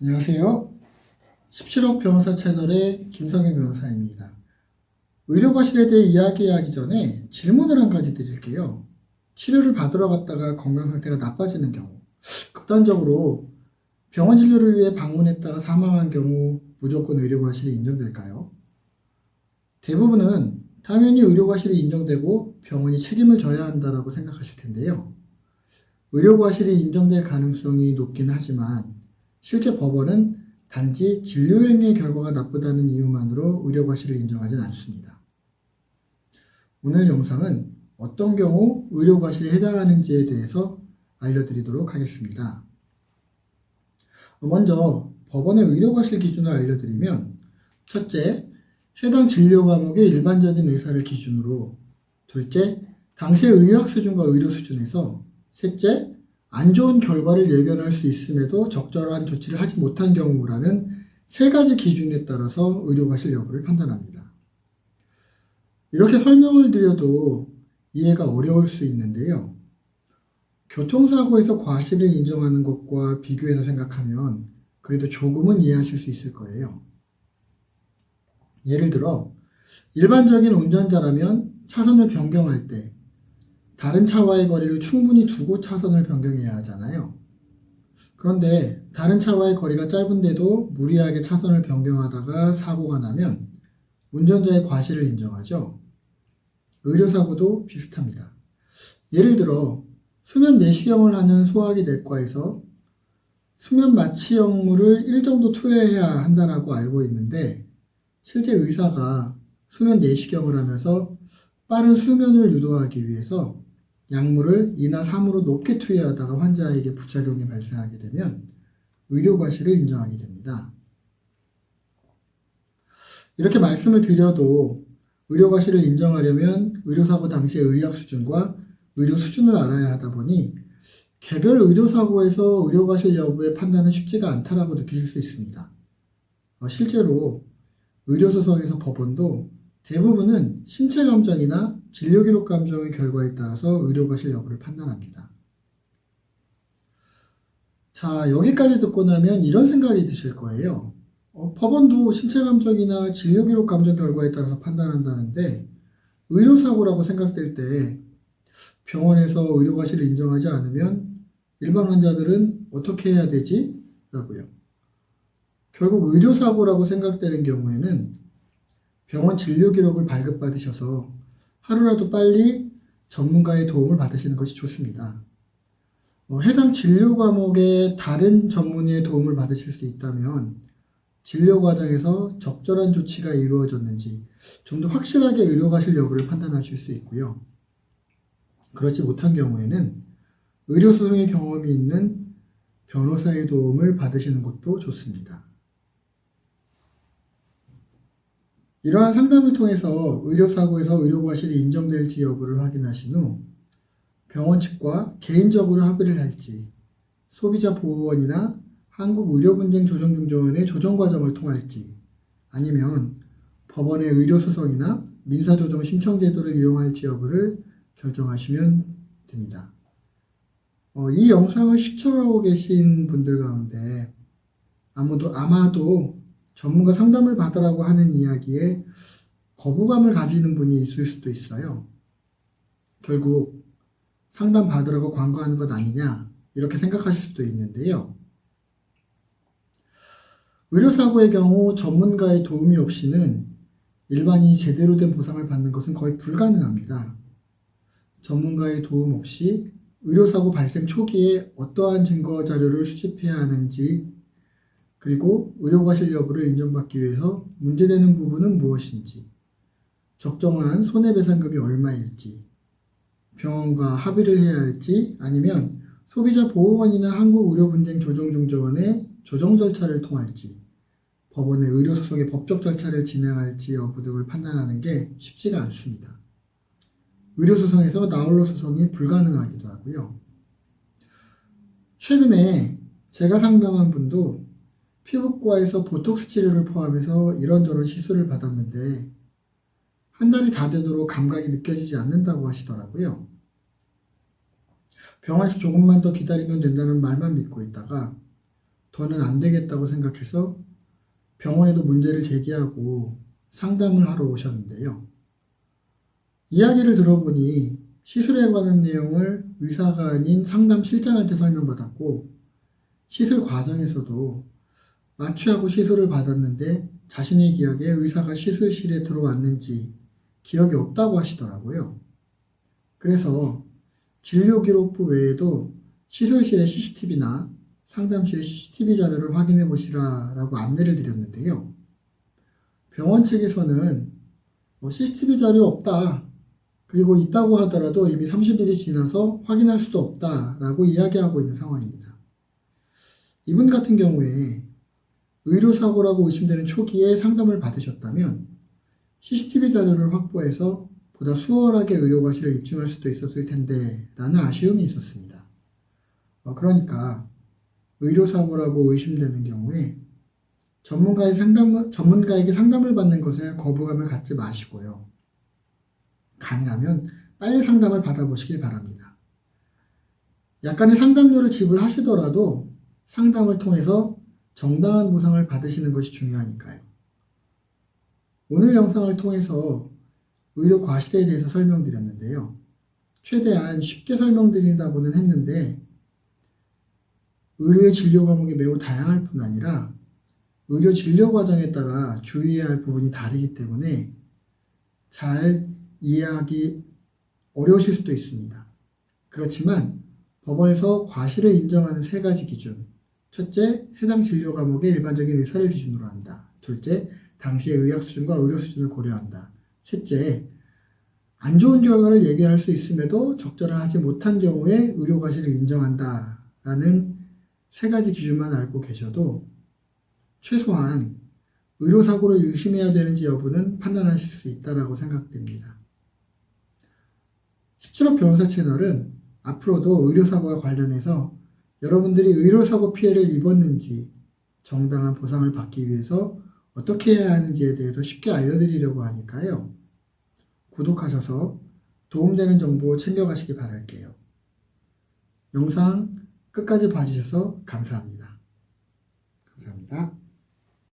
안녕하세요. 17억 변호사 채널의 김성현 변호사입니다. 의료과실에 대해 이야기하기 전에 질문을 한 가지 드릴게요. 치료를 받으러 갔다가 건강 상태가 나빠지는 경우, 극단적으로 병원 진료를 위해 방문했다가 사망한 경우 무조건 의료과실이 인정될까요? 대부분은 당연히 의료과실이 인정되고 병원이 책임을 져야 한다고 생각하실 텐데요. 의료과실이 인정될 가능성이 높긴 하지만 실제 법원은 단지 진료행위의 결과가 나쁘다는 이유만으로 의료과실을 인정하진 않습니다. 오늘 영상은 어떤 경우 의료과실에 해당하는지에 대해서 알려드리도록 하겠습니다. 먼저 법원의 의료과실 기준을 알려드리면, 첫째, 해당 진료 과목의 일반적인 의사를 기준으로, 둘째, 당시의 의학 수준과 의료 수준에서, 셋째, 안 좋은 결과를 예견할 수 있음에도 적절한 조치를 하지 못한 경우라는 세 가지 기준에 따라서 의료과실 여부를 판단합니다. 이렇게 설명을 드려도 이해가 어려울 수 있는데요. 교통사고에서 과실을 인정하는 것과 비교해서 생각하면 그래도 조금은 이해하실 수 있을 거예요. 예를 들어, 일반적인 운전자라면 차선을 변경할 때 다른 차와의 거리를 충분히 두고 차선을 변경해야 하잖아요. 그런데 다른 차와의 거리가 짧은데도 무리하게 차선을 변경하다가 사고가 나면 운전자의 과실을 인정하죠. 의료사고도 비슷합니다. 예를 들어 수면 내시경을 하는 소화기 내과에서 수면 마취 약물을 일 정도 투여해야 한다고 알고 있는데, 실제 의사가 수면 내시경을 하면서 빠른 수면을 유도하기 위해서 약물을 2나 3으로 높게 투여하다가 환자에게 부작용이 발생하게 되면 의료과실을 인정하게 됩니다. 이렇게 말씀을 드려도 의료과실을 인정하려면 의료사고 당시의 의학 수준과 의료 수준을 알아야 하다 보니 개별 의료사고에서 의료과실 여부의 판단은 쉽지가 않다라고 느끼실 수 있습니다. 실제로 의료소송에서 법원도 대부분은 신체감정이나 진료기록 감정의 결과에 따라서 의료과실 여부를 판단합니다. 자, 여기까지 듣고 나면 이런 생각이 드실 거예요. 법원도 신체감정이나 진료기록 감정 결과에 따라서 판단한다는데 의료사고라고 생각될 때 병원에서 의료과실을 인정하지 않으면 일반 환자들은 어떻게 해야 되지? 라고요. 결국 의료사고라고 생각되는 경우에는 병원 진료기록을 발급받으셔서 하루라도 빨리 전문가의 도움을 받으시는 것이 좋습니다. 해당 진료 과목의 다른 전문의의 도움을 받으실 수 있다면 진료 과정에서 적절한 조치가 이루어졌는지 좀 더 확실하게 의료과실 여부를 판단하실 수 있고요. 그렇지 못한 경우에는 의료소송의 경험이 있는 변호사의 도움을 받으시는 것도 좋습니다. 이러한 상담을 통해서 의료사고에서 의료과실이 인정될지 여부를 확인하신 후 병원 측과 개인적으로 합의를 할지 소비자보호원이나 한국의료분쟁조정중재원의 조정과정을 통할지 아니면 법원의 의료소송이나 민사조정 신청제도를 이용할지 여부를 결정하시면 됩니다. 이 영상을 시청하고 계신 분들 가운데 아마도 전문가 상담을 받으라고 하는 이야기에 거부감을 가지는 분이 있을 수도 있어요. 결국 상담 받으라고 광고하는 것 아니냐 이렇게 생각하실 수도 있는데요. 의료사고의 경우 전문가의 도움이 없이는 일반인이 제대로 된 보상을 받는 것은 거의 불가능합니다. 전문가의 도움 없이 의료사고 발생 초기에 어떠한 증거 자료를 수집해야 하는지, 그리고 의료과실 여부를 인정받기 위해서 문제되는 부분은 무엇인지, 적정한 손해배상금이 얼마일지, 병원과 합의를 해야 할지 아니면 소비자보호원이나 한국의료분쟁조정중재원의 조정 절차를 통할지, 법원의 의료소송의 법적 절차를 진행할지 여부 등을 판단하는 게 쉽지가 않습니다. 의료소송에서 나홀로 소송이 불가능하기도 하고요. 최근에 제가 상담한 분도 피부과에서 보톡스 치료를 포함해서 이런저런 시술을 받았는데 한 달이 다 되도록 감각이 느껴지지 않는다고 하시더라고요. 병원에서 조금만 더 기다리면 된다는 말만 믿고 있다가 더는 안 되겠다고 생각해서 병원에도 문제를 제기하고 상담을 하러 오셨는데요. 이야기를 들어보니 시술에 관한 내용을 의사가 아닌 상담실장한테 설명받았고 시술 과정에서도 마취하고 시술을 받았는데 자신의 기억에 의사가 시술실에 들어왔는지 기억이 없다고 하시더라고요. 그래서 진료기록부 외에도 시술실의 CCTV나 상담실의 CCTV 자료를 확인해 보시라라고 안내를 드렸는데요. 병원 측에서는 CCTV 자료 없다. 그리고 있다고 하더라도 이미 30일이 지나서 확인할 수도 없다라고 이야기하고 있는 상황입니다. 이분 같은 경우에 의료사고라고 의심되는 초기에 상담을 받으셨다면 CCTV 자료를 확보해서 보다 수월하게 의료과실을 입증할 수도 있었을 텐데 라는 아쉬움이 있었습니다. 그러니까 의료사고라고 의심되는 경우에 전문가에게 상담을 받는 것에 거부감을 갖지 마시고요. 가능하면 빨리 상담을 받아보시길 바랍니다. 약간의 상담료를 지불하시더라도 상담을 통해서 정당한 보상을 받으시는 것이 중요하니까요. 오늘 영상을 통해서 의료 과실에 대해서 설명드렸는데요. 최대한 쉽게 설명드린다고는 했는데 의료의 진료 과목이 매우 다양할 뿐 아니라 의료 진료 과정에 따라 주의해야 할 부분이 다르기 때문에 잘 이해하기 어려우실 수도 있습니다. 그렇지만 법원에서 과실을 인정하는 3가지 기준. 첫째, 해당 진료 과목의 일반적인 의사를 기준으로 한다. 둘째, 당시의 의학 수준과 의료 수준을 고려한다. 셋째, 안 좋은 결과를 예견할 수 있음에도 적절하지 못한 경우에 의료 과실을 인정한다. 라는 3가지 기준만 알고 계셔도 최소한 의료사고를 의심해야 되는지 여부는 판단하실 수 있다고 생각됩니다. 17호 변호사 채널은 앞으로도 의료사고와 관련해서 여러분들이 의료사고 피해를 입었는지 정당한 보상을 받기 위해서 어떻게 해야 하는지에 대해서 쉽게 알려드리려고 하니까요. 구독하셔서 도움되는 정보 챙겨가시기 바랄게요. 영상 끝까지 봐주셔서 감사합니다. 감사합니다.